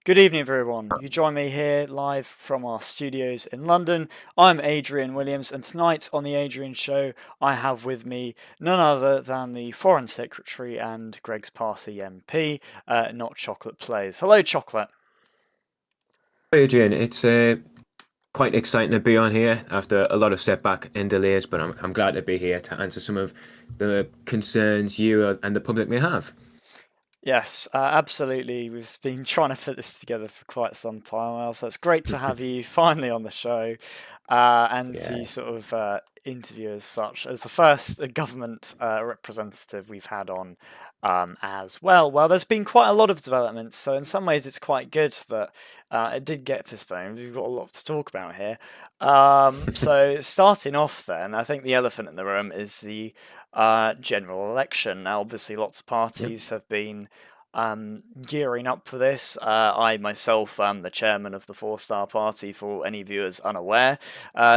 Good evening, everyone. You join me here live from our studios in London. I'm Adrian Williams, and tonight on the Adrian Show, I have with me none other than the Foreign Secretary and Greg's Party MP, NotChocolatePlayz. Hello, Chocolate. Hey Adrian, it's quite exciting to be on here after a lot of setback and delays, but I'm glad to be here to answer some of the concerns you and the public may have. Yes, absolutely. We've been trying to put this together for quite some time now, so it's great to have you finally on the show and to Yeah. sort of interview as such as the first government representative we've had on as well. Well, there's been quite a lot of developments, so in some ways it's quite good that it did get postponed. We've got a lot to talk about here. So starting off then, I think the elephant in the room is the general election. Now, obviously, lots of Yep. parties have been gearing up for this. I myself am the chairman of the Four-Star Party, for any viewers unaware.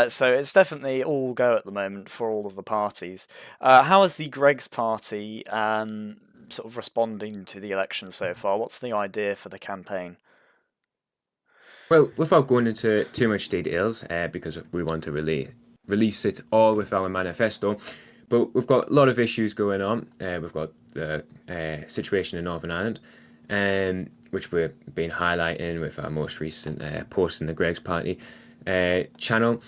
So it's definitely all go at the moment for all of the parties. How is the Greg's Party sort of responding to the election so far? What's the idea for the campaign? Well, without going into too much details, because we want to release it all with our manifesto, but we've got a lot of issues going on. We've got the situation in Northern Ireland, which we've been highlighting with our most recent post in the Greg's Party channel.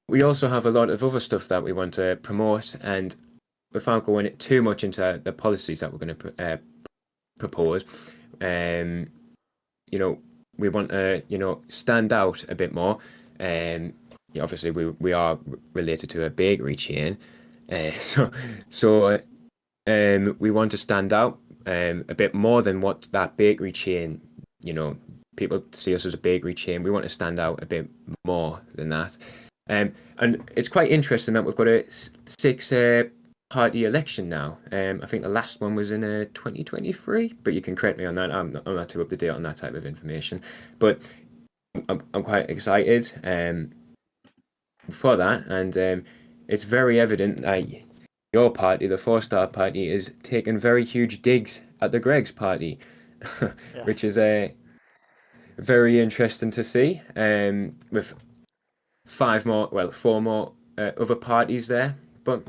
We also have a lot of other stuff that we want to promote, and without going too much into the policies that we're going to propose, you know, we want to, stand out a bit more. Obviously, we are related to a bakery chain, so so we want to stand out a bit more than what that bakery chain, people see us as a bakery chain. We want to stand out a bit more than that. And it's quite interesting that we've got a six party election now. I think the last one was in 2023, but you can correct me on that. I'm not too up to date on that type of information, but I'm quite excited for that, and it's very evident that your party, the Four-Star Party, is taking very huge digs at the Greg's Party, which is Yes. very interesting to see. With four more other parties there, but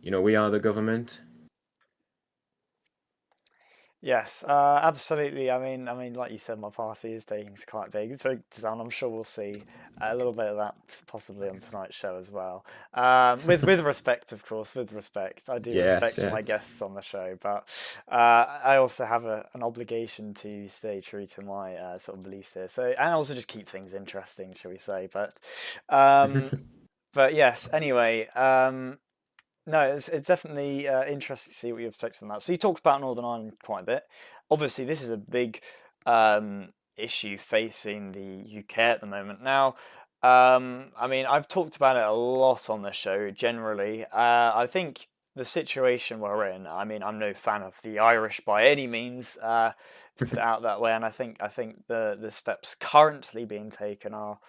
we are the government. Yes, absolutely. I mean, like you said, my party is taking quite big. So, I'm sure we'll see a little bit of that possibly on tonight's show as well. With respect, of course, with respect. I do Yes, respect yeah. my guests on the show, but I also have an obligation to stay true to my sort of beliefs here. So, and also just keep things interesting, shall we say? Um, but yes. Anyway. No, it's definitely interesting to see what your perspective on that. So you talked about Northern Ireland quite a bit. Obviously, this is a big issue facing the UK at the moment. Now, I mean, I've talked about it a lot on the show generally. I think the situation we're in. I mean, I'm no fan of the Irish by any means, to put it out that way. And I think the steps currently being taken are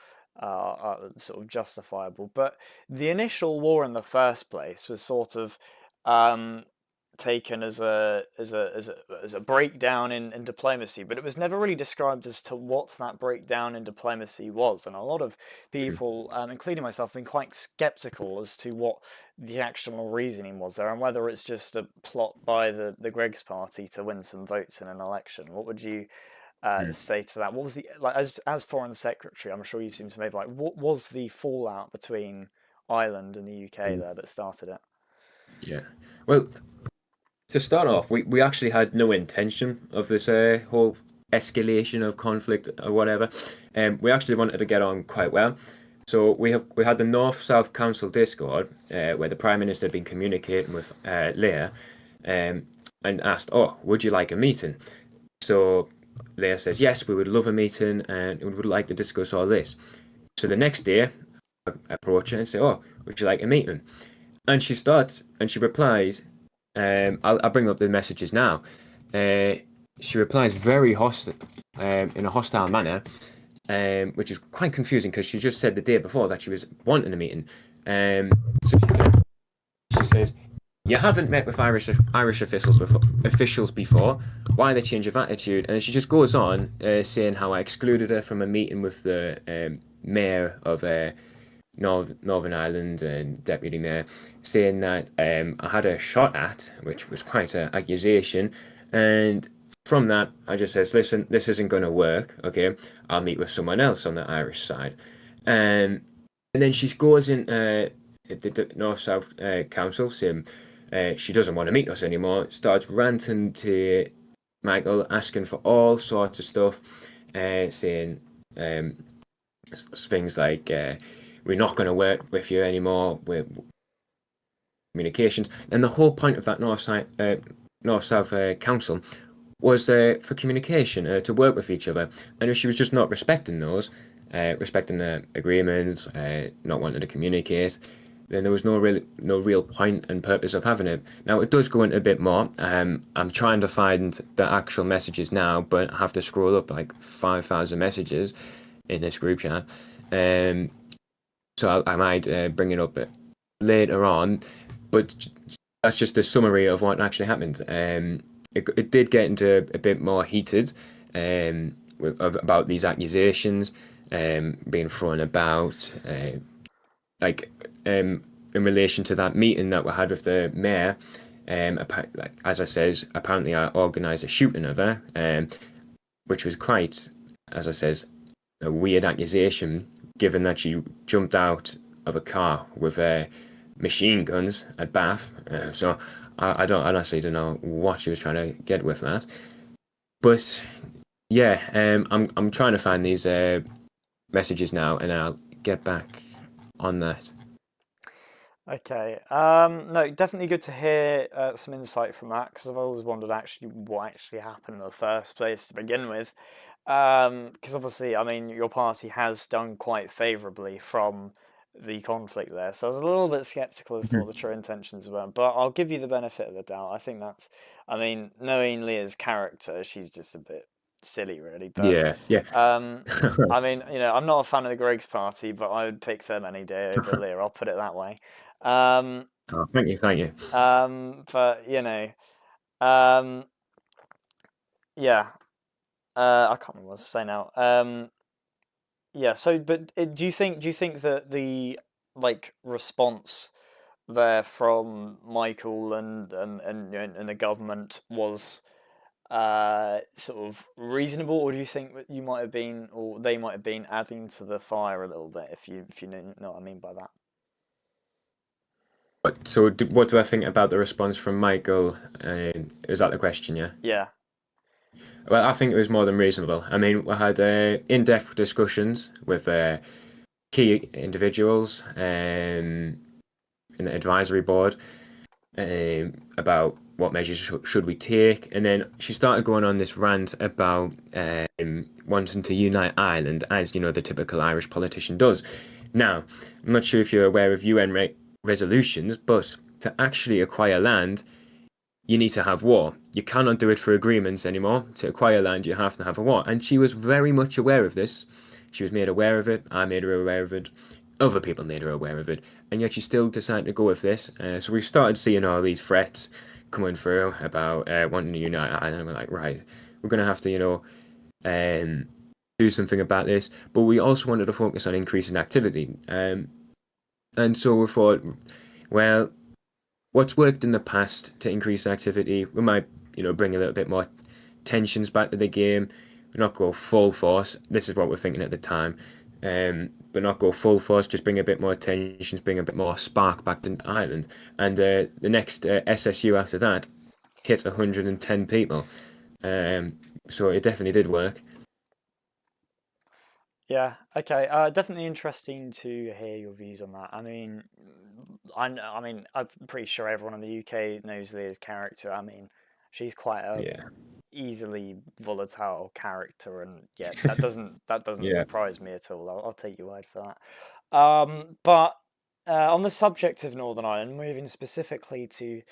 sort of justifiable. But the initial war in the first place was sort of um, taken as a breakdown in diplomacy, but it was never really described as to what that breakdown in diplomacy was. And a lot of people, including myself, have been quite skeptical as to what the actual reasoning was there, and whether it's just a plot by the Greg's party to win some votes in an election. What would you say to that? What was the like as Foreign Secretary? I'm sure you seem to maybe like what was the fallout between Ireland and the UK Mm, there that started it? yeah. Well, to start off, we actually had no intention of this whole escalation of conflict or whatever. We actually wanted to get on quite well. So we had the North South Council Discord where the Prime Minister had been communicating with Leah, and asked, "Oh, would you like a meeting?" So Leah says, "Yes, we would love a meeting and we would like to discuss all this." So the next day, I approach her and say, "Oh, would you like a meeting?" And she replies, I'll bring up the messages now. Uh, she replies very hostile, in a hostile manner, which is quite confusing because she just said the day before that she was wanting a meeting. Um, so she says, you haven't met with Irish officials before. Why the change of attitude? And she just goes on saying how I excluded her from a meeting with the mayor of Northern Ireland and deputy mayor, saying that I had a shot at, which was quite an accusation. And from that, I just says, listen, this isn't going to work. Okay, I'll meet with someone else on the Irish side. And then she goes in the North South Council saying she doesn't want to meet us anymore. Starts ranting to Michael, asking for all sorts of stuff, saying things like we're not going to work with you anymore with communications. And the whole point of that North South Council was for communication, to work with each other. And if she was just not respecting those, respecting the agreements, not wanting to communicate, then there was no real point and purpose of having it. Now it does go into a bit more. I'm trying to find the actual messages now, but I have to scroll up like 5,000 messages in this group chat. So I might bring it up later on, but that's just a summary of what actually happened. It did get into a bit more heated about these accusations being thrown about, like in relation to that meeting that we had with the mayor. As I says, apparently I organised a shooting of her, which was quite, as I says, a weird accusation, given that she jumped out of a car with machine guns at Bath. So I honestly don't know what she was trying to get with that. But yeah, I'm trying to find these messages now, and I'll get back on that. Okay. No, definitely good to hear some insight from that, because I've always wondered actually what actually happened in the first place to begin with. Because obviously, I mean, your party has done quite favourably from the conflict there, so I was a little bit skeptical as to what the true intentions were. But I'll give you the benefit of the doubt. I think that's, I mean, knowing Leah's character, she's just a bit silly, really. But Yeah, yeah. I mean, I'm not a fan of the Greg's party, but I would pick them any day over Leah. I'll put it that way. Um, Oh, thank you, thank you. but um, yeah, I can't remember what I was saying now. Yeah. So, but do you think that the like response there from Michael and the government was sort of reasonable, or do you think that you might have been, or they might have been adding to the fire a little bit, if you know what I mean by that? What do I think about the response from Michael? Is that the question? Yeah. Yeah. Well, I think it was more than reasonable. I mean, we had in-depth discussions with key individuals in the advisory board about what measures should we take, and then she started going on this rant about wanting to unite Ireland, as you know the typical Irish politician does. Now, I'm not sure if you're aware of UN resolutions, but to actually acquire land, you need to have war. You cannot do it for agreements anymore. To acquire land, you have to have a war. And she was very much aware of this. She was made aware of it. I made her aware of it. Other people made her aware of it. And yet she still decided to go with this. So we started seeing all these threats coming through about wanting to unite Ireland. And we're like, right, we're going to have to, do something about this. But we also wanted to focus on increasing activity. And so we thought, well, what's worked in the past to increase activity, we might, bring a little bit more tensions back to the game. Not go full force. This is what we're thinking at the time. But not go full force, just bring a bit more tensions, bring a bit more spark back to Ireland. And the next SSU after that hit 110 people. So it definitely did work. Yeah, okay. Definitely interesting to hear your views on that. I mean, I mean, I'm pretty sure everyone in the UK knows Leah's character. I mean, she's quite a Yeah. easily volatile character, and yeah, that doesn't Yeah. surprise me at all. I'll take your word for that. But on the subject of Northern Ireland, moving specifically to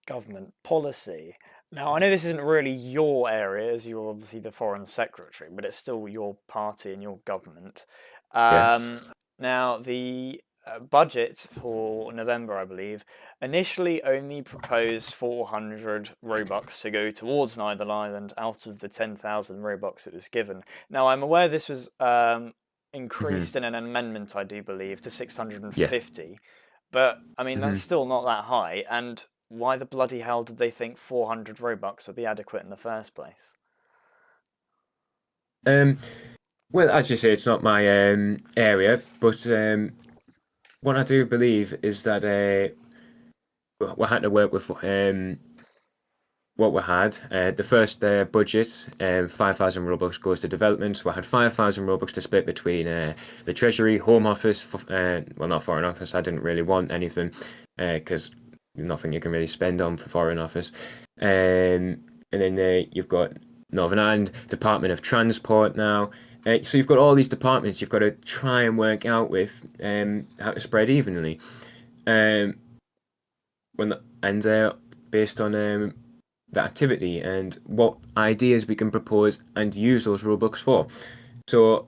government policy. Now, I know this isn't really your area, as you're obviously the foreign secretary, but it's still your party and your government. Yes. Now, the budget for November, I believe, initially only proposed 400 Robux to go towards Neither Island out of the 10,000 Robux it was given. Now, I'm aware this was Hmm. increased in an amendment, I do believe, to Yeah. 650, but I mean, that's Hmm. still not that high. And why the bloody hell did they think 400 Robux would be adequate in the first place? Um, well, as you say, it's not my area, but what I do believe is that we had to work with what we had. The first budget, 5,000 Robux goes to development. We had 5,000 Robux to split between the Treasury, Home Office, well, not Foreign Office. I didn't really want anything because nothing you can really spend on for Foreign Office. And then you've got Northern Ireland, Department of Transport now. So you've got all these departments you've got to try and work out with how to spread evenly. Um, and based on the activity and what ideas we can propose and use those Robux for. So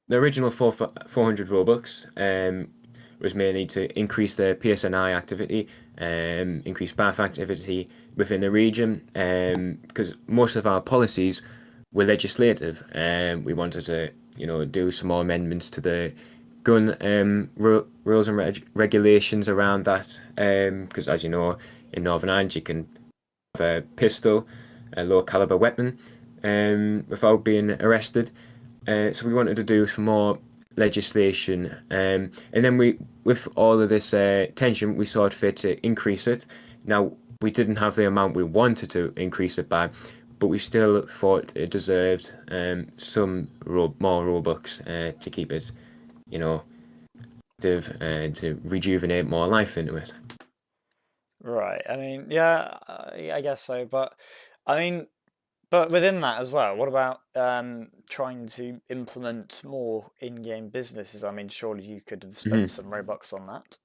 the original 400 Robux was mainly to increase the PSNI activity, increase BAF activity within the region, because most of our policies were legislative, and we wanted to, do some more amendments to the gun rules and regulations around that, because as you know, in Northern Ireland you can have a pistol, a low caliber weapon, without being arrested. So we wanted to do some more legislation, and then with all of this tension, we saw it fit to increase it. Now we didn't have the amount we wanted to increase it by, but we still thought it deserved some more Robux to keep it, you know, to rejuvenate more life into it. Right. I mean, yeah, I guess so. But I mean, but within that as well, what about trying to implement more in-game businesses? I mean, surely you could have spent Hmm. some Robux on that.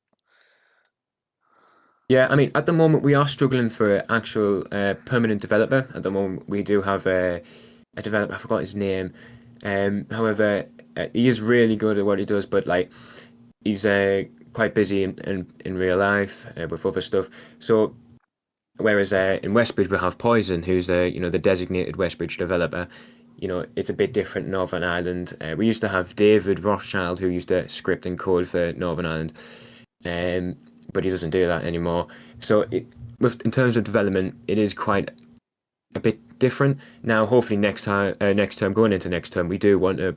Yeah, I mean, at the moment we are struggling for an actual permanent developer. At the moment, we do have a developer. I forgot his name. However, he is really good at what he does, but like he's quite busy in real life with other stuff. So whereas in Westbridge we have Poison, who's the designated Westbridge developer. It's a bit different in Northern Ireland. We used to have David Rothschild, who used to script and code for Northern Ireland, um, but he doesn't do that anymore. So in terms of development, it is quite a bit different now. Hopefully next term, going into next term, we do want to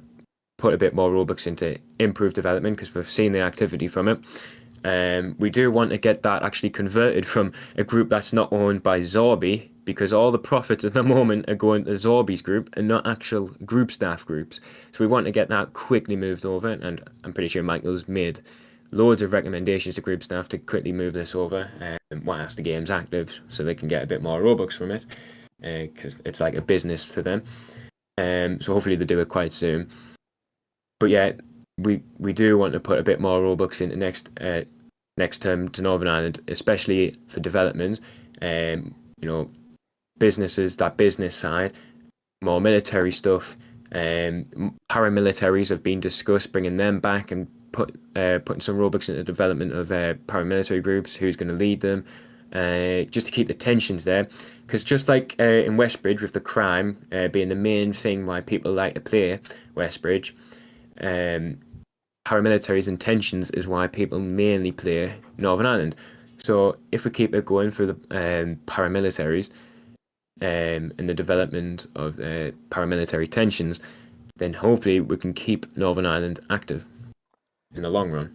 put a bit more Robux into improved development because we've seen the activity from it. We do want to get that actually converted from a group that's not owned by Zorby, because all the profits at the moment are going to Zorby's group and not actual group staff groups. So we want to get that quickly moved over, and I'm pretty sure Michael's made loads of recommendations to group staff to quickly move this over whilst the game's active, so they can get a bit more Robux from it, because it's like a business to them. So hopefully they do it quite soon. But yeah, we do want to put a bit more Robux into next term to Northern Ireland, especially for development. Um, you know, businesses, that business side, more military stuff. Paramilitaries have been discussed, bringing them back and putting some Robux into the development of paramilitary groups. Who's going to lead them? Just to keep the tensions there, because just like in Westbridge with the crime being the main thing why people like to play Westbridge, um, paramilitaries and tensions is why people mainly play Northern Ireland. So if we keep it going for the paramilitaries and the development of paramilitary tensions, then hopefully we can keep Northern Ireland active in the long run.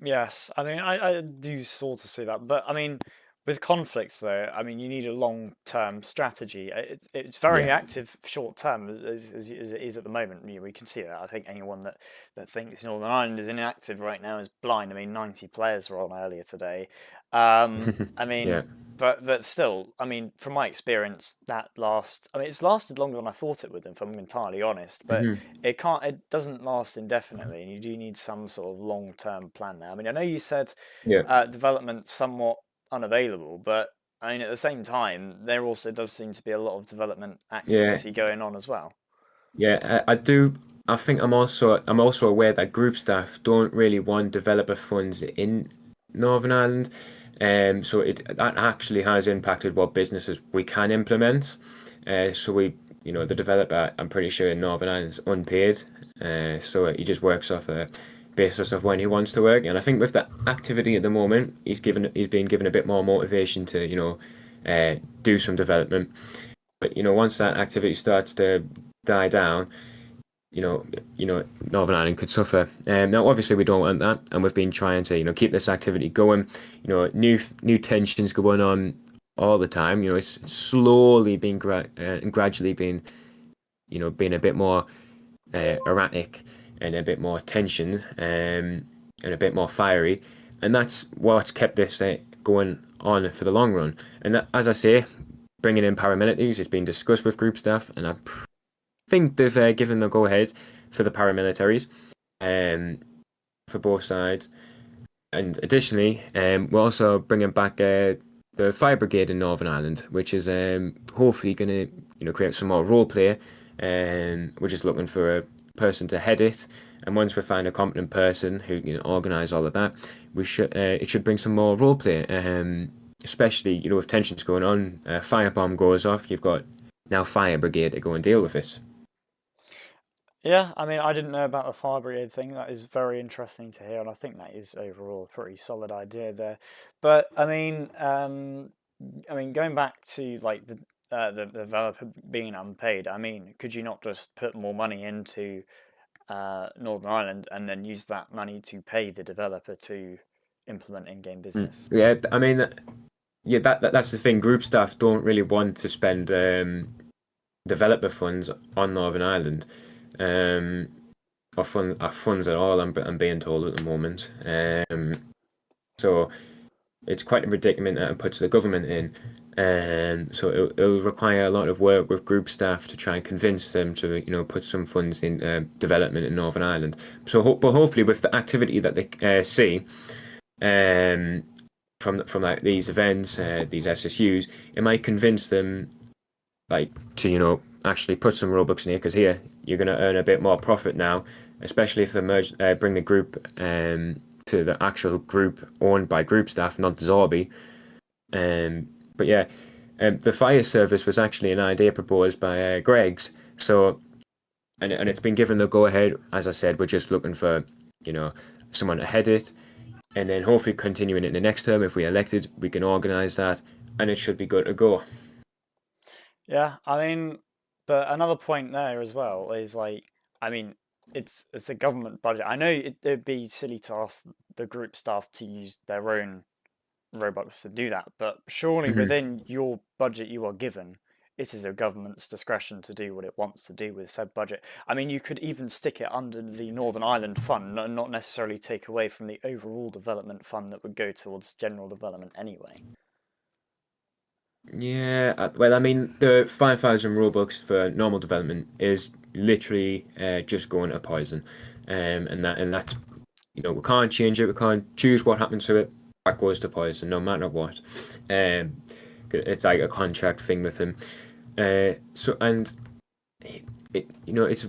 Yes. I mean, I do sort of see that, but I mean, with conflicts though, I mean, you need a long-term strategy. It's very Yeah. active short term as it is at the moment. We can see that. I think anyone that thinks Northern Ireland is inactive right now is blind. I mean, 90 players were on earlier today. I mean, Yeah. but still, I mean, from my experience, I mean, it's lasted longer than I thought it would, if I'm entirely honest. But Hmm. it doesn't last indefinitely, and you do need some sort of long-term plan there. I mean, I know you said Yeah. development somewhat unavailable, but I mean, at the same time, there also does seem to be a lot of development Yeah. activity going on as well. Yeah, I do. I think I'm also aware that group staff don't really want developer funds in Northern Ireland, so that actually has impacted what businesses we can implement. So the developer, I'm pretty sure in Northern Ireland is unpaid, so he just works off a basis of when he wants to work. And I think with that activity at the moment, he's been given a bit more motivation to do some development. But once that activity starts to die down, you know, Northern Ireland could suffer. Now, obviously, we don't want that, and we've been trying to, keep this activity going. New tensions going on all the time. It's slowly been and gradually being a bit more erratic and a bit more tension, and a bit more fiery, and that's what's kept this going on for the long run. And that, as I say, bringing in paramilitaries, it's been discussed with group staff, and I think they've given the go ahead for the paramilitaries, um, for both sides. And additionally, we're also bringing back the fire brigade in Northern Ireland, which is hopefully going to create some more role play. We're just looking for a person to head it, and once we find a competent person who can organise all of that, it should bring some more role play. Especially with tensions going on, firebomb goes off, you've got now fire brigade to go and deal with it. Yeah, I mean, I didn't know about the fire brigade thing. That is very interesting to hear, and I think that is overall a pretty solid idea there. But I mean, going back to like the developer being unpaid. I mean, could you not just put more money into Northern Ireland and then use that money to pay the developer to implement in-game business? Yeah, I mean, yeah, that's the thing. Group staff don't really want to spend developer funds on Northern Ireland, um, or funds at all. I'm being told at the moment. So it's quite a predicament that it puts the government in. So it'll require a lot of work with group staff to try and convince them to, put some funds in development in Northern Ireland. But hopefully with the activity that they see, um, from like these events, these SSUs, it might convince them like to actually put some Robux in here, because here you're going to earn a bit more profit now, especially if they bring the group to the actual group owned by group staff, not Zorby. But yeah, the fire service was actually an idea proposed by Greg's. So, and it's been given the go ahead. As I said, we're just looking for someone to head it, and then hopefully continuing it in the next term. If we elected, we can organise that, and it should be good to go. Yeah, I mean, but another point there as well is like, I mean, it's a government budget. I know it'd be silly to ask the group staff to use their own Robux to do that, but surely Mhm. within your budget you are given, it is the government's discretion to do what it wants to do with said budget. I mean, you could even stick it under the Northern Ireland Fund and not necessarily take away from the overall development fund that would go towards general development anyway. Yeah, well, I mean, the 5,000 Robux for normal development is literally just going to poison, and that we can't change it. We can't choose what happens to it. That goes to poison, no matter what. Um, it's like a contract thing with him. So and it's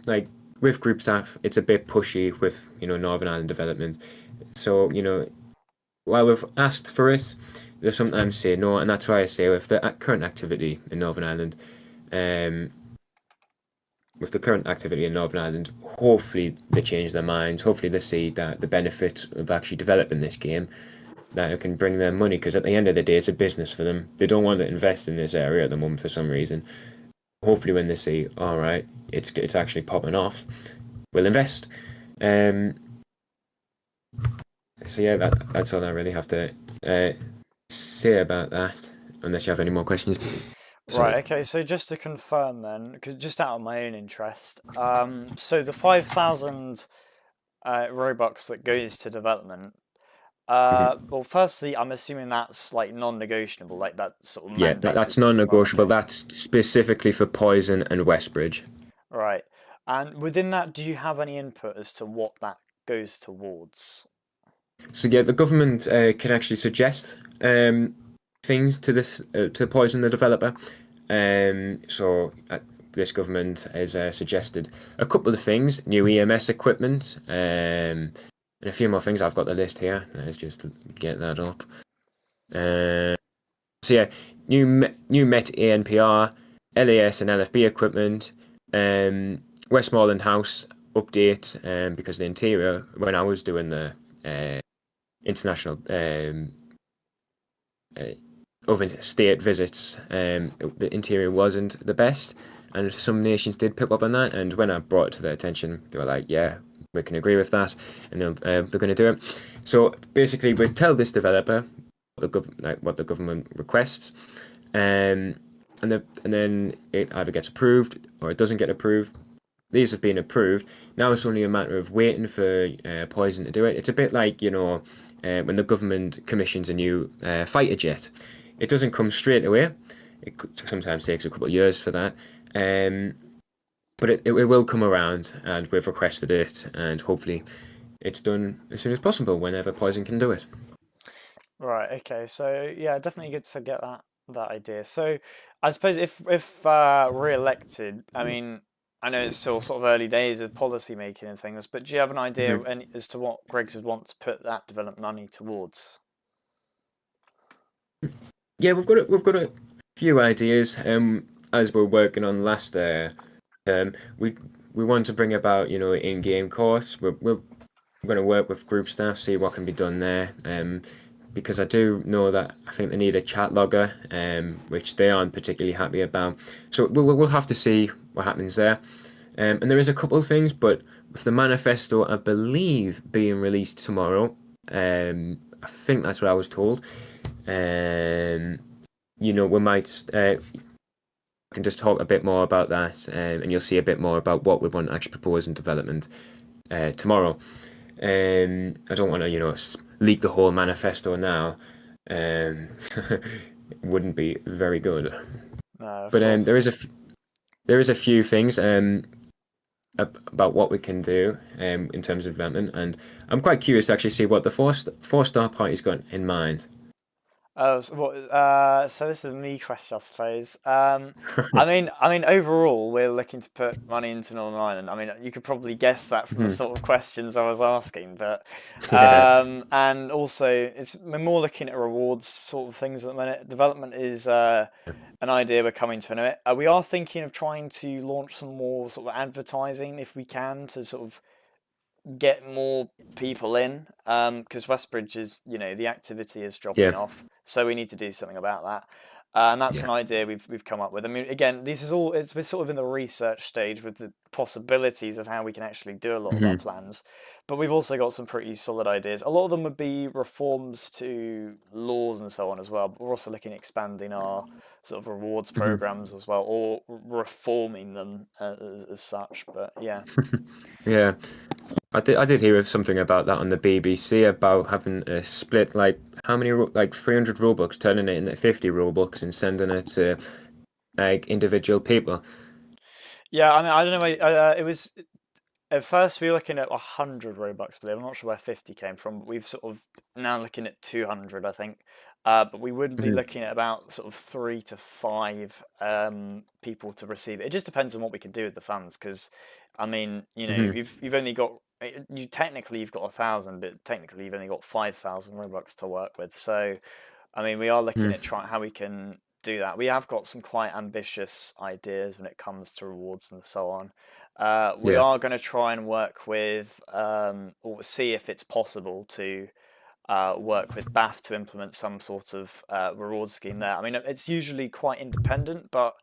like with group staff, it's a bit pushy with Northern Ireland development. So while we've asked for it, they sometimes say no, and that's why I say with the current activity in Northern Ireland, um, hopefully they change their minds. Hopefully they see that the benefit of actually developing this game, that it can bring them money. Because at the end of the day, it's a business for them. They don't want to invest in this area at the moment for some reason. Hopefully, when they see, all right, it's actually popping off, we'll invest. Um, so yeah, that's all I really have to say about that. Unless you have any more questions. Right, Sorry. okay, so just to confirm then, because just out of my own interest, so the 5,000 Robux that goes to development, Mhm. well, firstly, I'm assuming that's like non-negotiable, like that's sort of Yeah, mandated. that's Right, non-negotiable. okay, That's specifically for Poison and Westbridge. right. And within that, do you have any input as to what that goes towards? So yeah, the government can actually suggest things to this to Poison the developer. So this government has suggested a couple of things: new EMS equipment, and a few more things. I've got the list here. Let's just get that up. So yeah, new Met ANPR, LAS and LFB equipment, Westmoreland House update, because the interior, when I was doing the international of state visits, the interior wasn't the best, and some nations did pick up on that. And when I brought it to their attention, they were like, "Yeah, we can agree with that," and they're going to do it. So basically, we tell this developer what the government requests, and then it either gets approved or it doesn't get approved. These have been approved. Now it's only a matter of waiting for Poison to do it. It's a bit like, when the government commissions a new fighter jet. It doesn't come straight away. It sometimes takes a couple of years for that. But it will come around, and we've requested it, and hopefully it's done as soon as possible whenever Poison can do it. Right. Okay. So yeah, definitely good to get that idea. So I suppose if re-elected, I mean, I know it's still sort of early days of policy making and things, but do you have an idea as to what Greggs would want to put that development money towards? Yeah, we've got a few ideas. As we're working on last term, we want to bring about in-game course. We're going to work with group staff, see what can be done there. Because I do know that I think they need a chat logger, which they aren't particularly happy about. So we'll have to see what happens there. And there is a couple of things, but with the manifesto, I believe, being released tomorrow, I think that's what I was told. We might can just talk a bit more about that, and you'll see a bit more about what we want to actually propose in development tomorrow. I don't want to, leak the whole manifesto now. It wouldn't be very good. But there is a few things about what we can do in terms of development, and I'm quite curious to actually see what the four-star party's got in mind. So this is a me question, I suppose. I mean, overall, we're looking to put money into Northern Ireland. I mean, you could probably guess that from the sort of questions I was asking, but and also we're more looking at rewards sort of things at the minute. Development is an idea we're coming to in a minute. We are thinking of trying to launch some more sort of advertising if we can to sort of get more people in, because Westbridge is, the activity is dropping off, so we need to do something about that. And that's an idea we've come up with. I mean, again, we're sort of in the research stage with the possibilities of how we can actually do a lot of our plans, but we've also got some pretty solid ideas. A lot of them would be reforms to laws and so on as well, but we're also looking at expanding our sort of rewards programs as well, or reforming them as such. But yeah. Yeah. I did hear something about that on the BBC about having a split, like how many, like 300 Robux, turning it into 50 Robux and sending it to like individual people. Yeah, I mean, I don't know. It was at first we were looking at 100 Robux, but I'm not sure where 50 came from. But we've sort of now looking at 200, I think. But we would be looking at about sort of 3 to 5 people to receive it. It just depends on what we can do with the funds, because I mean, you've only got. You've got 1,000, but technically you've only got 5,000 Robux to work with. So, I mean, we are looking at trying how we can do that. We have got some quite ambitious ideas when it comes to rewards and so on. We are going to try and work with, or see if it's possible to work with BAF to implement some sort of reward scheme there. I mean, it's usually quite independent, but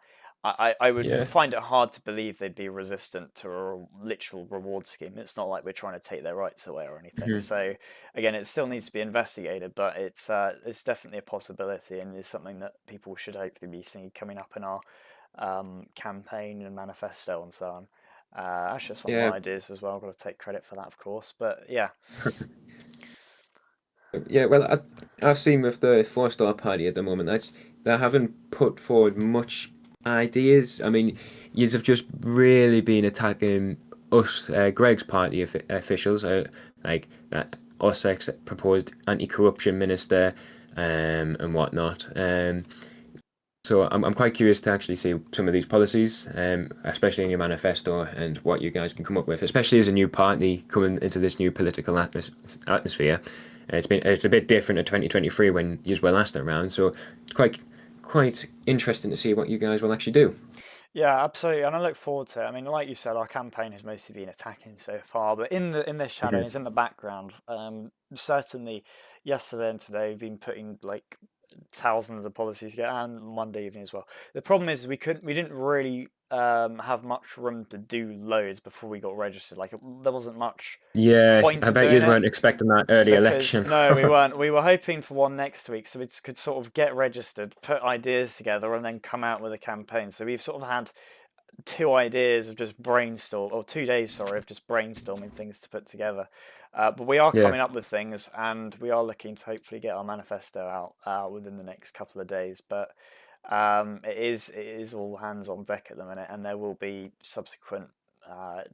I would find it hard to believe they'd be resistant to a literal reward scheme. It's not like we're trying to take their rights away or anything. So again, it still needs to be investigated, but it's definitely a possibility, and is something that people should hopefully be seeing coming up in our campaign and manifesto and so on. Actually, that's one of my ideas as well. I've got to take credit for that, of course. But yeah. Yeah, well, I've seen with the four-star party at the moment, they haven't put forward much ideas. I mean, you have just really been attacking us, Greg's party officials, like that us proposed anti-corruption minister, and whatnot. So I'm quite curious to actually see some of these policies, especially in your manifesto and what you guys can come up with, especially as a new party coming into this new political atmosphere. It's a bit different in 2023 when you were last around, so it's quite interesting to see what you guys will actually do. Yeah, absolutely, and I look forward to it. I mean, like you said, our campaign has mostly been attacking so far, but in the Mhm. shadows, in the background, certainly yesterday and today we've been putting like thousands of policies together, and Monday evening as well. The problem is we didn't really have much room to do loads before we got registered. Like there wasn't much Yeah, point I in bet doing you it. weren't expecting that early Because election. no, we weren't. We were hoping for one next week, so we could sort of get registered, put ideas together, and then come out with a campaign. So we've sort of had 2 ideas of just brainstorm, or 2 days, sorry, of just brainstorming things to put together. But we are Yeah. coming up with things, and we are looking to hopefully get our manifesto out within the next couple of days. But it is all hands on deck at the minute, and there will be subsequent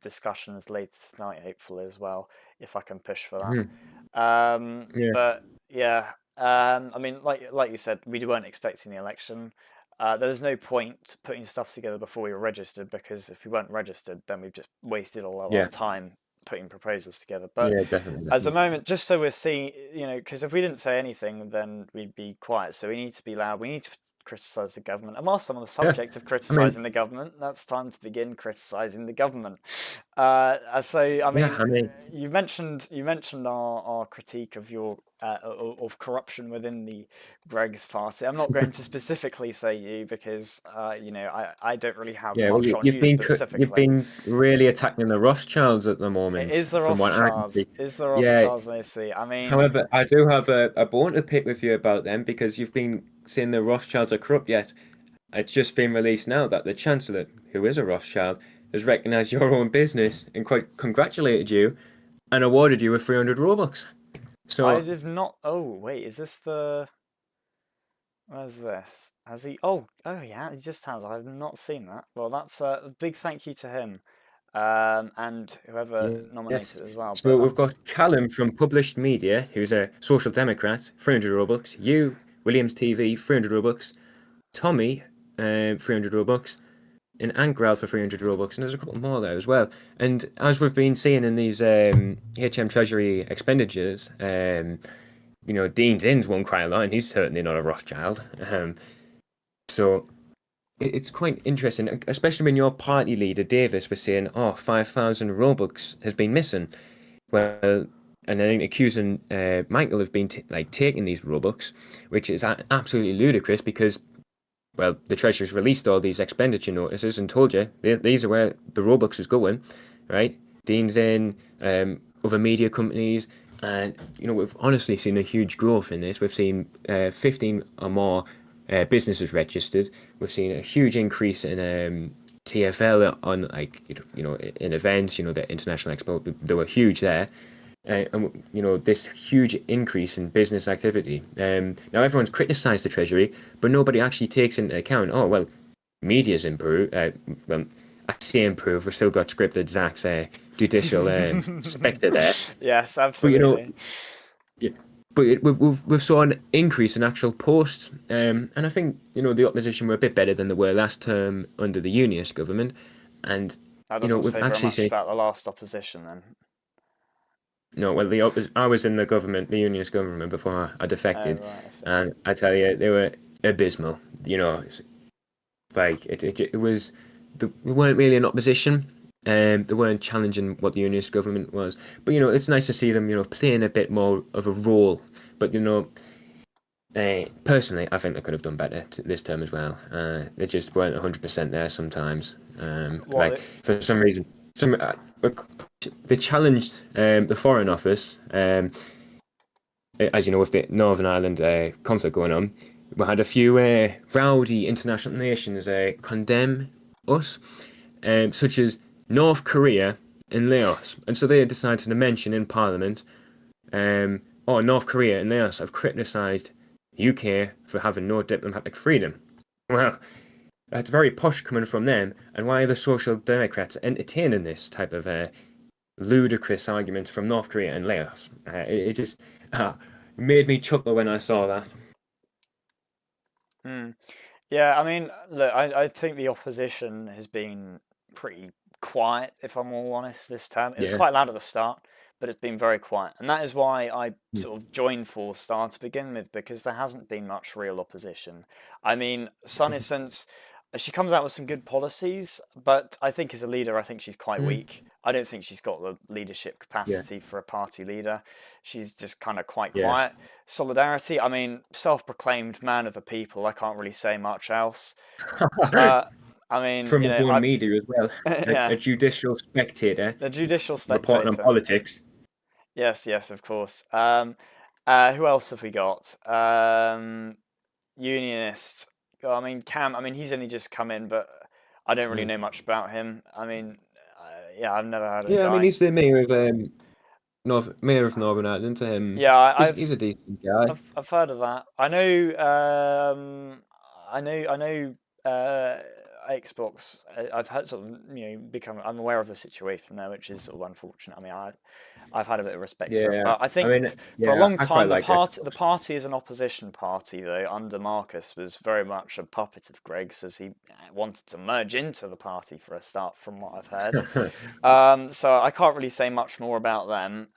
discussions later tonight, hopefully as well, if I can push for that. Mhm. Yeah. But yeah, I mean, like you said, we weren't expecting the election. There was no point putting stuff together before we were registered, because if we weren't registered, then we've just wasted all of our Yeah. time putting proposals together. But Yeah, definitely, as a definitely. moment, just so we're seeing, because if we didn't say anything, then we'd be quiet. So we need to be loud. We need to criticise the government. And whilst I'm on the Yeah. subject of I mean, criticising the government, that's time to begin criticising the government. So I yeah, mean, I mean, you mentioned our critique of your of corruption within the Greg's party. I'm not going to specifically say you, because I don't really have yeah. Well, much on you've you you've specifically. been really attacking the Rothschilds at the It moment, is the from what I can Rothschilds. see. Is the Yeah. Rothschilds mostly? I mean, However, I do have a bone to pick with you about them because you've been saying the Rothschilds are corrupt. Yet it's just been released now that the Chancellor, who is a Rothschild, has recognised your own business and quite congratulated you and awarded you with 300 Robux. I So did not. Oh wait, is this the? Where's this? Has he? Oh yeah, he just has. I've not seen that. Well, that's a big thank you to him, and whoever yes. nominated as well. But So we've that's got Callum from Published Media, who's a social democrat, 300 Robux. You, WilliamsTV, 300 Robux. Tommy, 300 Robux. And Ankral for 300 Robux. And there's a couple more there as well. And as we've been seeing in these HM Treasury expenditures, Dean's Inn's won quite a lot, and he's certainly not a Rothschild. So it's quite interesting, especially when your party leader Davis was saying, "Oh, 5,000 Robux has been missing." Well, and then accusing Michael of being taking these Robux, which is absolutely ludicrous because, well, the Treasury's released all these expenditure notices and told you these are where the Robux is going, right? Dean's in, other media companies, and we've honestly seen a huge growth in this. We've seen 15 or more businesses registered. We've seen a huge increase in TFL on, like, in events. The International Expo, they were huge there. And this huge increase in business activity. Now everyone's criticised the Treasury, but nobody actually takes into account. Oh well, media's improved. Well, I say improved. We've still got scripted Zach's judicial spectre there, yes, but absolutely. yeah, but we've saw an increase in actual posts, and I think the opposition were a bit better than they were last term under the Unionist government, and That doesn't we've say very actually much seen. about the last opposition, then. No, well, I was in the government, the Unionist government, before I Oh defected, right, I see. and I tell you, they were abysmal. Like it was, they weren't really an opposition, they weren't challenging what the Unionist government was. But it's nice to see them, playing a bit more of a role. But personally, I think they could have done better this term as well. They just weren't 100% there sometimes. What? Like for some reason, they challenged the Foreign Office. As you know, with the Northern Ireland conflict going on, we had a few rowdy international nations condemn us, such as North Korea and Laos. And so they decided to mention in Parliament, North Korea and Laos have criticised the UK for having no diplomatic freedom. Well, that's very posh coming from them. And why are the Social Democrats entertaining this type of ludicrous argument from North Korea and Laos? It just made me chuckle when I saw that. Hmm. Yeah, I mean, look, I think the opposition has been pretty quiet, if I'm all honest, this term. It was Yeah. quite loud at the start, but it's been very quiet. And that is why I Mm. sort of joined Four Star to begin with, because there hasn't been much real opposition. I mean, Sun Essence, she comes out with some good policies, but I think as a leader, I think she's quite Mm. weak. I don't think she's got the leadership Yeah. capacity for a party leader. She's just kind of quite Yeah. quiet. Solidarity, I mean, self-proclaimed man of the people. I can't really say much else. Uh, I mean, From his own media as well, yeah, a judicial spectator the judicial reporting on spectator. politics. Yes, yes, of course. Who else have we got? Unionist. I mean, Cam. I mean, he's only just come in, but I don't really Mm. know much about him. I mean, yeah, I've never heard of the Yeah, I mean guy. he's the mayor of Northern Ireland. Yeah, He's a decent guy. I've heard of that. I know Xbox. I've heard sort of become. I'm aware of the situation there, which is sort of unfortunate. I mean, I've had a bit of respect for him, Yeah, but I I think mean, for a yeah, long I quite time like the Xbox. party as an opposition party though under Marcus was very much a puppet of Greg's, as he wanted to merge into the party for a start, from what I've heard. So I can't really say much more about them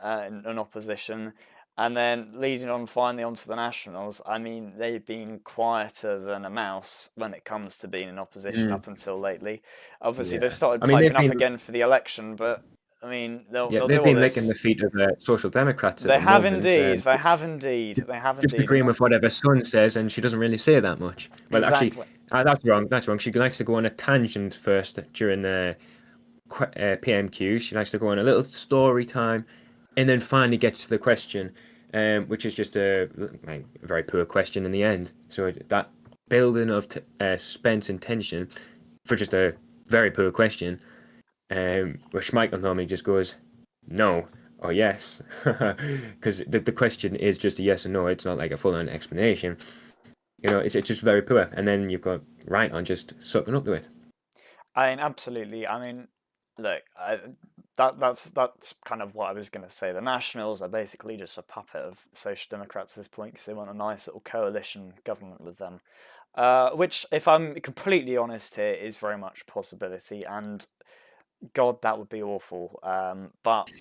in opposition. And then leading on finally onto the Nationals, I mean, they've been quieter than a mouse when it comes to being in opposition Mm, up until lately. Obviously, they've yeah, started I mean piping up again for the election, but I mean, they'll do they've all been licking the this. feet of Social Democrats at They the have moment. indeed. They have indeed. They have Just indeed. And agreeing with whatever Sun says, and she doesn't really say that much. Well, actually, exactly. that's wrong. That's wrong. She likes to go on a tangent first during the PMQ. She likes to go on a little story time, and then finally gets to the question, which is just a very poor question in the end. So that building of suspense and tension for just a very poor question, which Michael normally just goes, no or yes, because the question is just a yes or no. It's not like a full-on explanation. It's just very poor. And then you've got right on just sucking up to it. I mean, absolutely. I mean, look, that's kind of what I was going to say. The Nationals are basically just a puppet of Social Democrats at this point because they want a nice little coalition government with them. Which, if I'm completely honest here, is very much a possibility. And God, that would be awful. But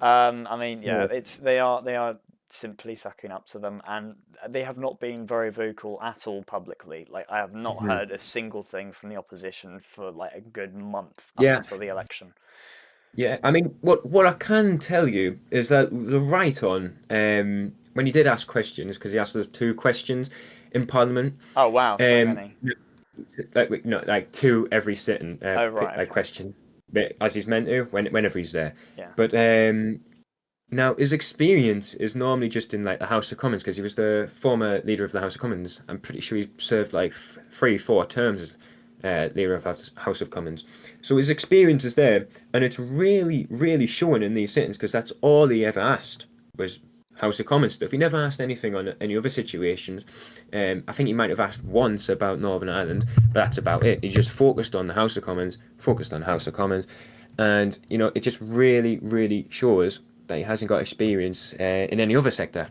I mean, yeah, Yeah. they are simply sucking up to them, and they have not been very vocal at all publicly. Like, I have not Mhm. heard a single thing from the opposition for like a good month up Yeah, until the election. yeah. I mean, what I can tell you is that the right on when he did ask questions, because he asked us two questions in Parliament, Oh wow, so um, many. like two every sitting, Oh right, like okay, question, as he's meant to whenever he's there. yeah. But now his experience is normally just in like the House of Commons because he was the former leader of the House of Commons. I'm pretty sure he served like 3, 4 terms as leader of House of Commons. So his experience is there, and it's really, really showing in these sittings because that's all he ever asked was House of Commons stuff. He never asked anything on any other situations. I think he might have asked once about Northern Ireland, but that's about it. He just focused on the House of Commons, focused on House of Commons, and it just really, really shows that he hasn't got experience in any other sector.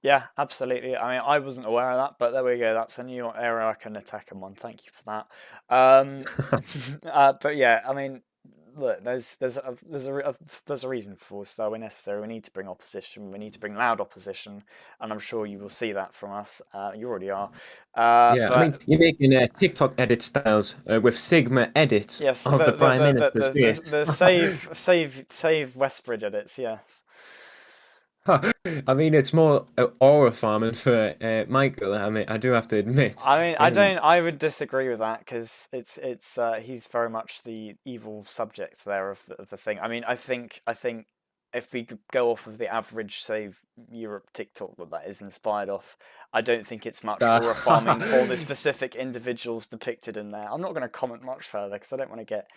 Yeah, absolutely. I mean, I wasn't aware of that, but there we go. That's a new area I can attack him on. Thank you for that. Um, but yeah, I mean, look, there's a reason for Star. We're necessary. We need to bring opposition. We need to bring loud opposition, and I'm sure you will see that from us. You already are. Yeah, I mean, But you're making TikTok edit styles with Sigma edits yes, of the Prime Minister's face. the save Westbridge edits. Yes. I mean, it's more aura farming for Michael. I mean, I do have to admit. I mean, I Um, don't. I would disagree with that because it's he's very much the evil subject there of the thing. I mean, I think if we could go off of the average, say, Europe TikTok that is inspired off, I don't think it's much aura farming for the specific individuals depicted in there. I'm not going to comment much further because I don't want to get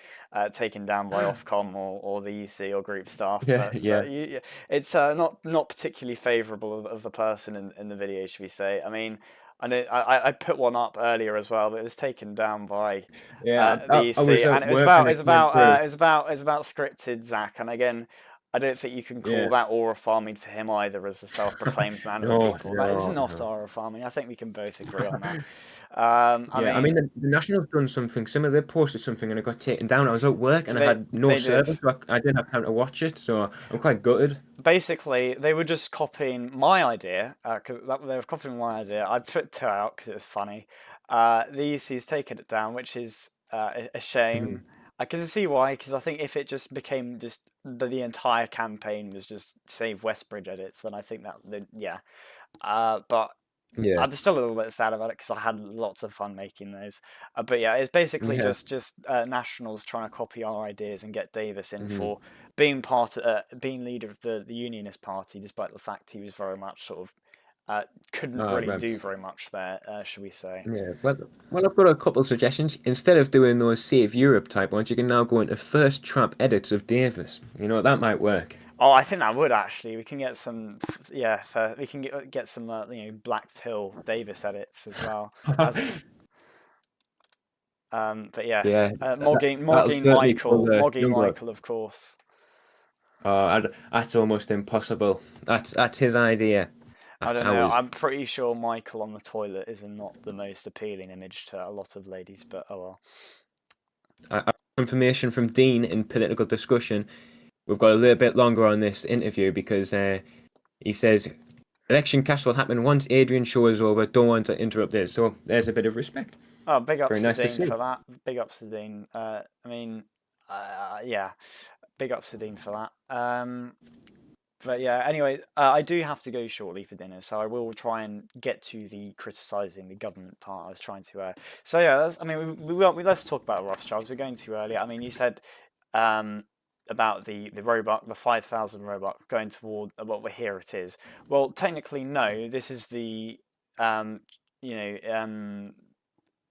taken down by Ofcom or the EC or group staff. yeah, But yeah. it's not particularly favourable of the person in the video, should we say? I mean. I know I put one up earlier as well, but it was taken down by Yeah, the I was EC, at and work and it came through. it was about scripted, Zach. And again, I don't think you can call Yeah. that aura farming for him either, as the self-proclaimed man of the No, people. That is no, not no. aura farming. I think we can both agree on that. I Yeah, I mean mean, the National's done something similar. They posted something and it got taken down. I was at work and I they had no they did. service, so I didn't have time to watch it. So I'm quite gutted. Basically, they were just copying my idea because they were copying my idea. I put two out because it was funny. The EC's taken it down, which is a shame. Mhm. I can see why, because I think if it just became just the entire campaign was just save Westbridge edits, then I think yeah. But Yeah, I'm still a little bit sad about it because I had lots of fun making those. But yeah, it's basically yeah. just Nationals trying to copy our ideas and get Davis in Hmm. for being leader of the Unionist Party, despite the fact he was very much sort of couldn't really Right. do very much there, should we say? Yeah. Well, I've got a couple of suggestions. Instead of doing those Save Europe type ones, you can now go into first trap edits of Davis. You know, that might work. Oh, I think that would actually. We can get some, yeah, we can get some, Black Pill Davis edits as well. As but Yeah, yes, that'll certainly pull the Mogging younger. Michael, of course. That's almost impossible. That's his idea. I That's don't know. ours. I'm pretty sure Michael on the toilet is not the most appealing image to a lot of ladies, but oh well. I information from Dean in political discussion. We've got a little bit longer on this interview because he says election cash will happen once Adrian Show is over. Don't want to interrupt it. So there's a bit of respect. Oh, big Very ups to nice to Dean see. for that. Big ups to Dean. I mean, yeah, big ups to Dean for that. But yeah, anyway, I do have to go shortly for dinner, so I will try and get to the criticising the government part I was trying to. So yeah, I mean, let's talk about Rothschilds. We're going too early. I mean, you said about the robot, the 5,000 robot going toward well, here it is. Well, technically, no. This is the you know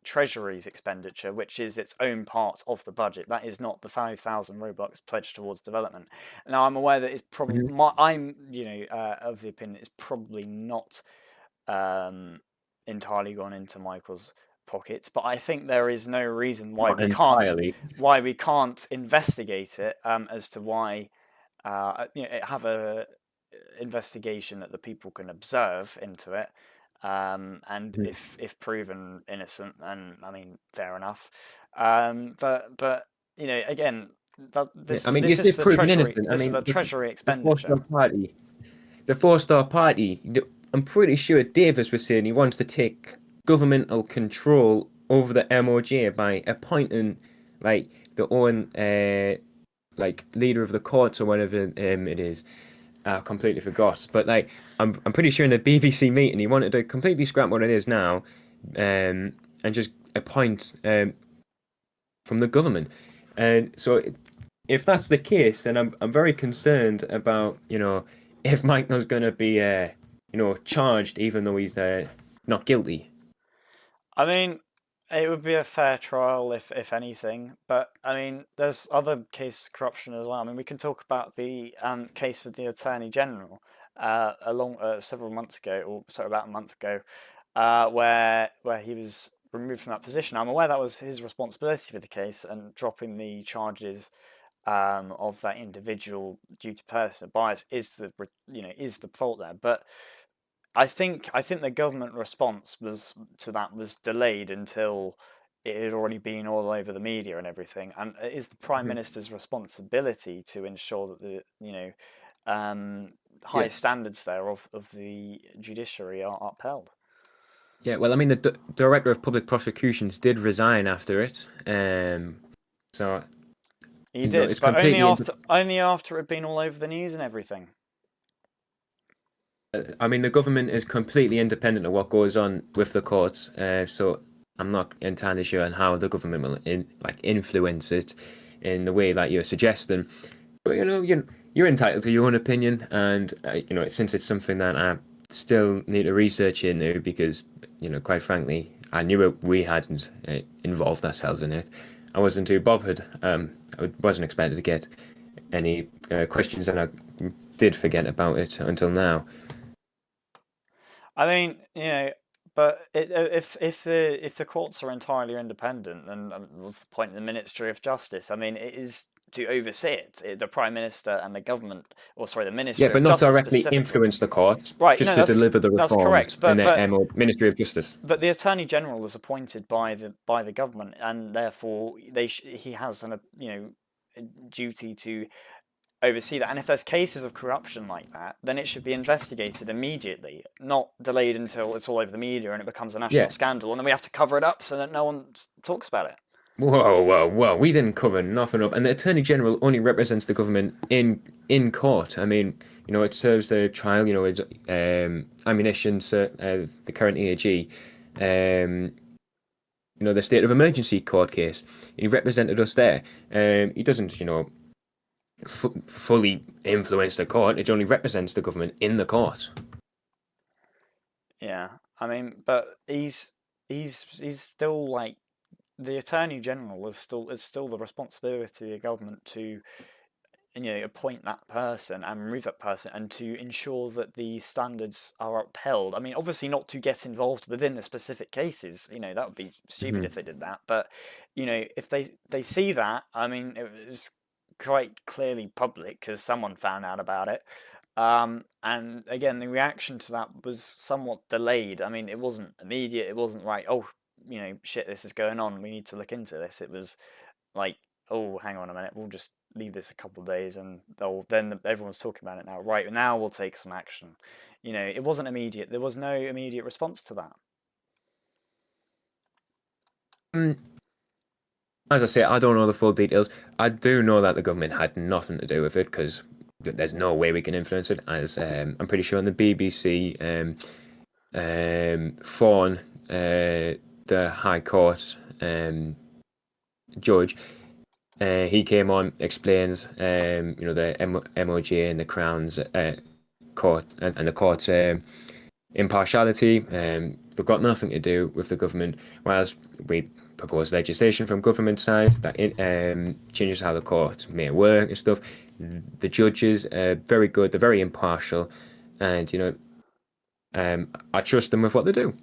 Treasury's expenditure, which is its own part of the budget. That is not the 5,000 Robux pledged towards development. Now, I'm aware that it's probably Mhm. I'm of the opinion it's probably not um, entirely gone into Michael's pockets, but I think there is no reason Not entirely. why we can't investigate it as to why have a investigation that the people can observe into it. And Mhm. if proven innocent, then I mean, fair enough. But again, Yeah, I mean, you say proven innocent. I This is the mean, Treasury the expenditure. four-star party, the four-star party. I'm pretty sure Davis was saying he wants to take governmental control over the MOJ by appointing like the own like leader of the courts or whatever it is. I completely forgot. But like, I'm pretty sure in the BBC meeting he wanted to completely scrap what it is now, and just appoint from the government. And so if that's the case, then I'm very concerned about if Michael's going to be charged even though he's not guilty. I mean, it would be a fair trial if anything, but I mean, there's other cases of corruption as well. I mean, we can talk about the case with the Attorney General along several months ago, or sorry, about a month ago, where he was removed from that position. I'm aware that was his responsibility for the case and dropping the charges of that individual due to personal bias is the fault there, but. I think the government response was delayed until it had already been all over the media and everything, and it is the prime Mhm. minister's responsibility to ensure that high Yeah. standards there of the judiciary are upheld. Yeah, well, I mean, the director of public prosecutions did resign after it, so He did, it's but completely. only after it had been all over the news and everything. I mean, the government is completely independent of what goes on with the courts, so I'm not entirely sure on how the government will influence it in the way that you're suggesting. But you're entitled to your own opinion, and since it's something that I still need to research into because quite frankly, I knew we hadn't involved ourselves in it. I wasn't too bothered. I wasn't expected to get any questions, and I did forget about it until now. I mean, but if the courts are entirely independent, then what's the point in the Ministry of Justice? I mean, it is to oversee it. The Prime Minister and the government, or sorry, the Ministry Yeah, but of not Justice directly specifically. influence the courts, Right, just no, to deliver the that's reforms correct. in the Ministry of Justice. But the Attorney General is appointed by the government, and therefore he has a duty to oversee that. And if there's cases of corruption like that, then it should be investigated immediately, not delayed until it's all over the media and it becomes a national scandal, and then we have to cover it up so that no one talks about it. Whoa! We didn't cover nothing up, and the Attorney General only represents the government in court. I mean, it serves the trial. It's ammunition, the current AG, the state of emergency court case. He represented us there. He doesn't, fully influence the court. It only represents the government in the court. Yeah, I mean, but he's still like the Attorney General is still the responsibility of the government to appoint that person and remove that person and to ensure that the standards are upheld. I mean, obviously not to get involved within the specific cases. That would be stupid if they did that. But if they see that, I mean, it was quite clearly public because someone found out about it. And again, the reaction to that was somewhat delayed. I mean, it wasn't immediate. It wasn't right. Oh, shit, this is going on. We need to look into this. It was like, oh, hang on a minute. We'll just leave this a couple of days, and then everyone's talking about it now. Right, now we'll take some action. It wasn't immediate. There was no immediate response to that. As I say, I don't know the full details. I do know that the government had nothing to do with it because there's no way we can influence it. As I'm pretty sure on the BBC, Fawn, the High Court judge, he came on, explains, the MOJ and the Crown's court and the court's impartiality. They've got nothing to do with the government, whereas we propose legislation from government side that changes how the court may work and stuff. The judges are very good, they're very impartial, and I trust them with what they do.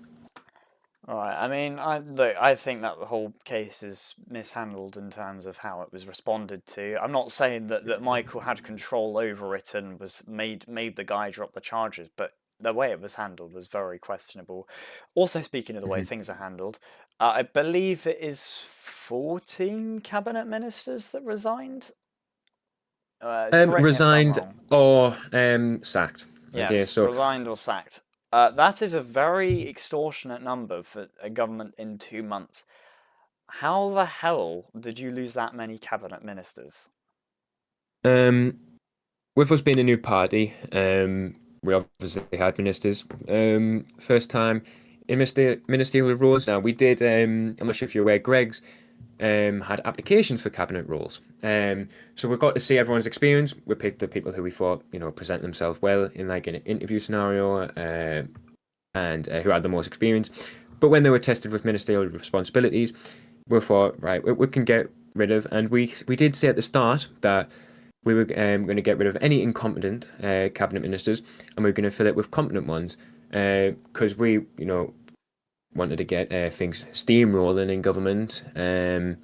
All right. I mean, I think that the whole case is mishandled in terms of how it was responded to. I'm not saying that Michael had control over it and was made the guy drop the charges, but the way it was handled was very questionable. Also, speaking of the way things are handled, I believe it is 14 cabinet ministers that resigned. Resigned or sacked. Yes, okay, so resigned or sacked. That is a very extortionate number for a government in 2 months. How the hell did you lose that many cabinet ministers? With us being a new party, we obviously had ministers. First time in ministerial roles. Now we did. I'm not sure if you're aware. Greg's had applications for cabinet roles. So we got to see everyone's experience. We picked the people who we thought present themselves well in like an interview scenario, and who had the most experience. But when they were tested with ministerial responsibilities, we thought, right, we can get rid of. And we did say at the start that we were going to get rid of any incompetent cabinet ministers, and we were going to fill it with competent ones, because we wanted to get things steamrolling in government. And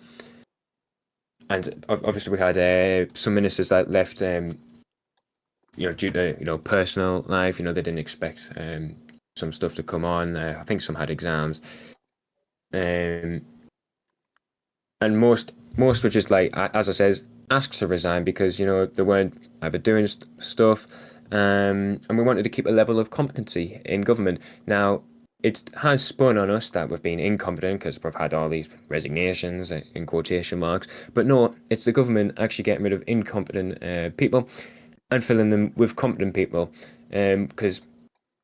obviously we had some ministers that left, due to personal life. They didn't expect some stuff to come on. I think some had exams, and most were just like, as I says, asked to resign because they weren't either doing stuff, and we wanted to keep a level of competency in government. Now, it has spun on us that we've been incompetent because we've had all these resignations in quotation marks, but no, it's the government actually getting rid of incompetent people and filling them with competent people. Because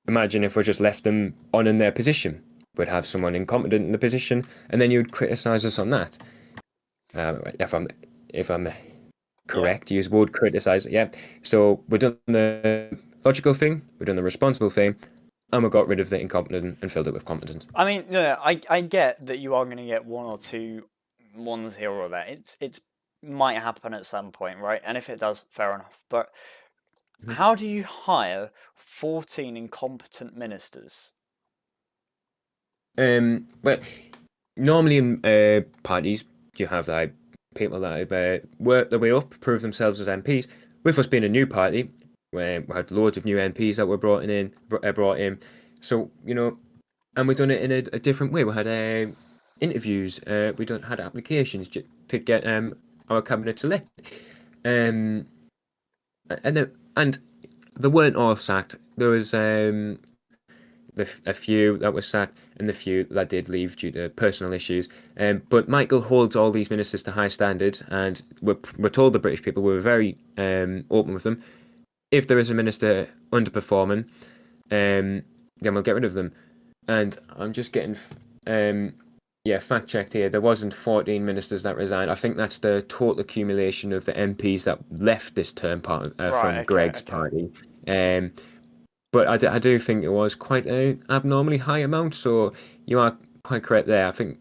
imagine if we just left them on in their position, we'd have someone incompetent in the position, and then you'd criticise us on that. If I'm correct, you would criticise it. Yeah. So we've done the logical thing, we've done the responsible thing, and we got rid of the incompetent and filled it with competent. I mean, yeah, I get that you are going to get one or two ones here or there. It's might happen at some point, right? And if it does, fair enough. But how do you hire 14 incompetent ministers? Well, normally in parties you have like people that have worked their way up, proved themselves as MPs. With us being a new party, where we had loads of new MPs that were brought in. So and we done it in a different way. We had interviews. We done had applications to get our cabinet select. Um, and they weren't all sacked. There was a few that were sacked and the few that did leave due to personal issues. But Michael holds all these ministers to high standards, and we're told the British people, we were very open with them. If there is a minister underperforming, then we'll get rid of them. And I'm just getting fact checked here. There wasn't 14 ministers that resigned. I think that's the total accumulation of the MPs that left this term from Greg's party. But I do think it was quite an abnormally high amount. So you are quite correct there. I think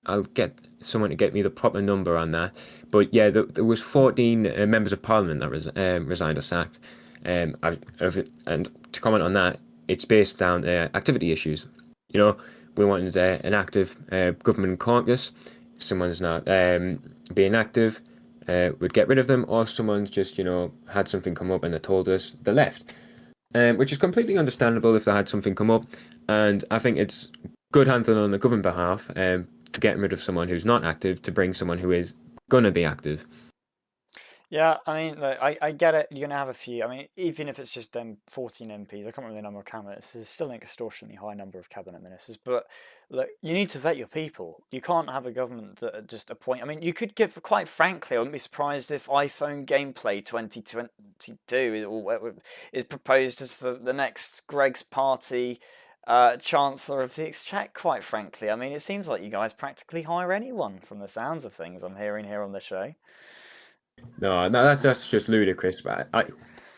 I'll get someone to get me the proper number on that. But yeah, there was 14 members of parliament that resigned or sacked. And to comment on that, it's based down activity issues. We wanted an active government caucus. Someone's not being active, we'd get rid of them, or someone's just had something come up and they told us they left. Which is completely understandable if they had something come up, and I think it's good handling on the government behalf to get rid of someone who's not active to bring someone who is gonna be active. Yeah, I mean, like, I get it. You're gonna have a few. I mean, even if it's just 14 MPs, I can't remember the number of cabinets. There's still an extortionately high number of cabinet ministers. But look, you need to vet your people. You can't have a government that just appoint. I mean, you could give. Quite frankly, I wouldn't be surprised if iPhone Gameplay 2022 is proposed as the next Greg's party Chancellor of the Exchequer. Quite frankly, I mean, it seems like you guys practically hire anyone from the sounds of things I'm hearing here on the show. No, that's just ludicrous. But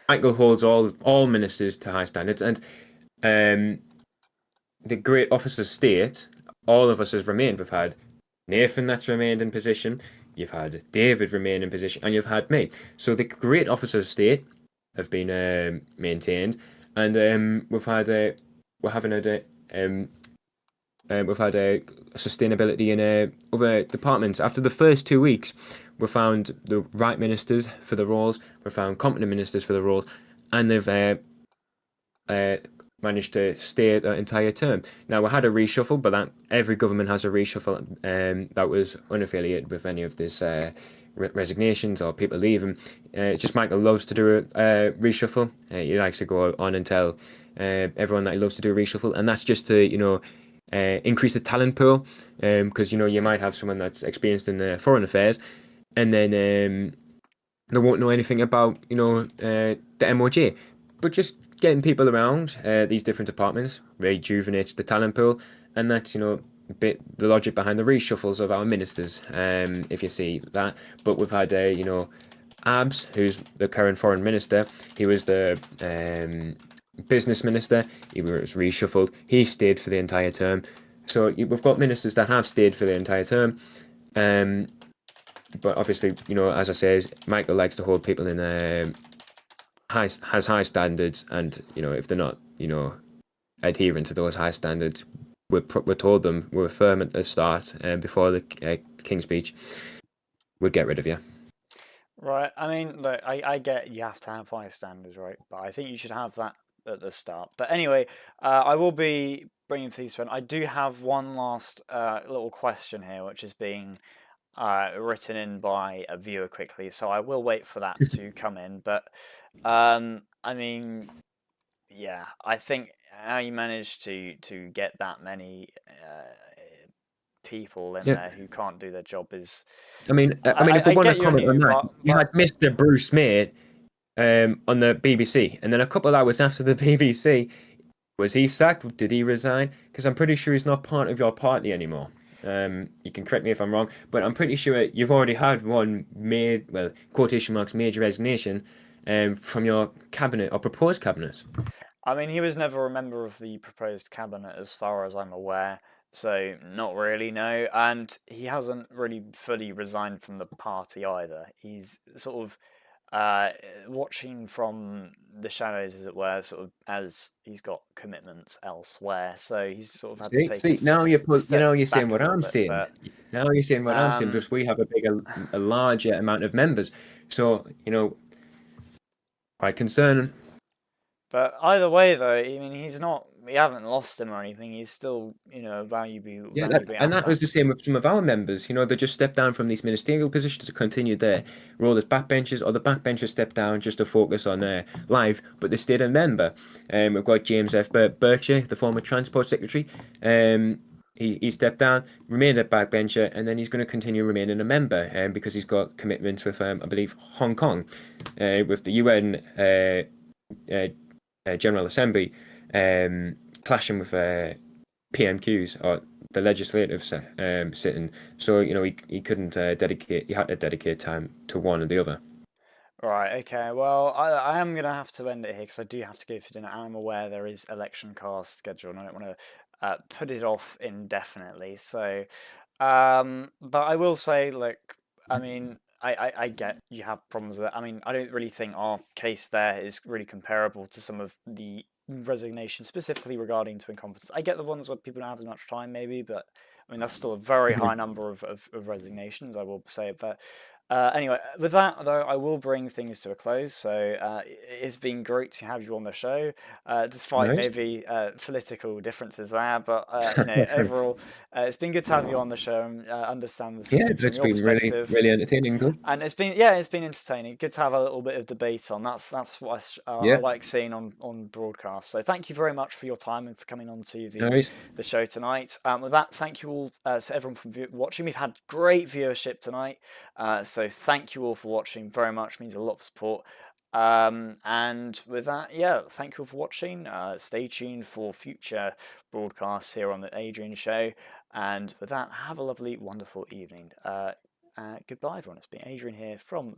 Michael holds all ministers to high standards, and the great officers of state, all of us has remained. We've had Nathan that's remained in position, you've had David remain in position, and you've had me. So the great officers of state have been maintained, and we've had sustainability in other departments. After the first 2 weeks, we found the right ministers for the roles, we found competent ministers for the roles, and they've managed to stay the entire term. Now, we had a reshuffle, but that every government has a reshuffle that was unaffiliated with any of this resignations or people leaving. Just Michael loves to do a reshuffle. He likes to go on and tell everyone that he loves to do a reshuffle, and that's just to increase the talent pool, because you might have someone that's experienced in foreign affairs, and then they won't know anything about the MOJ. But just getting people around these different departments rejuvenates the talent pool, and that's a bit the logic behind the reshuffles of our ministers. If you see that, but we've had Abs, who's the current foreign minister. He was the business minister. He was reshuffled. He stayed for the entire term. So we've got ministers that have stayed for the entire term. But obviously, as I say, Michael likes to hold people in has high standards, and if they're not adhering to those high standards, we're told them, we're firm at the start before the King's Speech, we'd get rid of you. Right. I mean, look, I get you have to have high standards, right? But I think you should have that at the start. But anyway, I will be bringing these in. I do have one last little question here, which is being written in by a viewer quickly, so I will wait for that to come in. But I mean, yeah, I think how you managed to get that many people in there who can't do their job is. I mean, if we want to comment on that, you had Mr. Bruce May on the BBC, and then a couple of hours after the BBC, was he sacked? Did he resign? Because I'm pretty sure he's not part of your party anymore. You can correct me if I'm wrong, but I'm pretty sure you've already had one quotation marks major resignation from your cabinet or proposed cabinet. I mean, he was never a member of the proposed cabinet as far as I'm aware, so not really, no. And he hasn't really fully resigned from the party either. He's sort of uh, watching from the shadows, as it were, sort of as he's got commitments elsewhere. So he's sort of had to take a See, now step you're saying back a what little I'm bit. saying. But Now you're saying what I'm saying. um, Just we have a larger amount of members, so quite concerning. but either way, though, I mean, he's not. We haven't lost him or anything. He's still, a Yeah, valuable and that asset. was the same with some of our members. They just stepped down from these ministerial positions to continue their role as backbenchers, or the backbenchers stepped down just to focus on live, but they stayed a member. We've got James F. Berkshire, the former Transport Secretary. He stepped down, remained a backbencher, and then he's going to continue remaining a member because he's got commitments with, I believe, Hong Kong, with the UN uh, General Assembly clashing with PMQs or the legislative sitting. So he couldn't dedicate. He had to dedicate time to one or the other. Right, okay. Well, I am going to have to end it here because I do have to go for dinner. And I'm aware there is election cast scheduled and I don't want to put it off indefinitely. So, but I will say, look, I mean, I get you have problems with it. I mean, I don't really think our case there is really comparable to some of the resignations, specifically regarding to incompetence. I get the ones where people don't have as much time, maybe, but I mean, that's still a very high number of resignations, I will say. But anyway, with that, though, I will bring things to a close. So it's been great to have you on the show, despite Nice. maybe political differences there. But, overall, it's been good to have you on the show and understand the sort of Yeah, things from it's your been really, perspective. really entertaining, though. And it's been entertaining. Good to have a little bit of debate on. That's what I Yeah, like seeing on broadcast. So thank you very much for your time and for coming on to nice. the show tonight. With that, thank you all to everyone for watching. We've had great viewership tonight, so thank you all for watching. Very much means a lot of support. And with that, yeah, thank you all for watching. Stay tuned for future broadcasts here on the Adrian Show. And with that, have a lovely, wonderful evening. Goodbye, everyone. It's been Adrian here from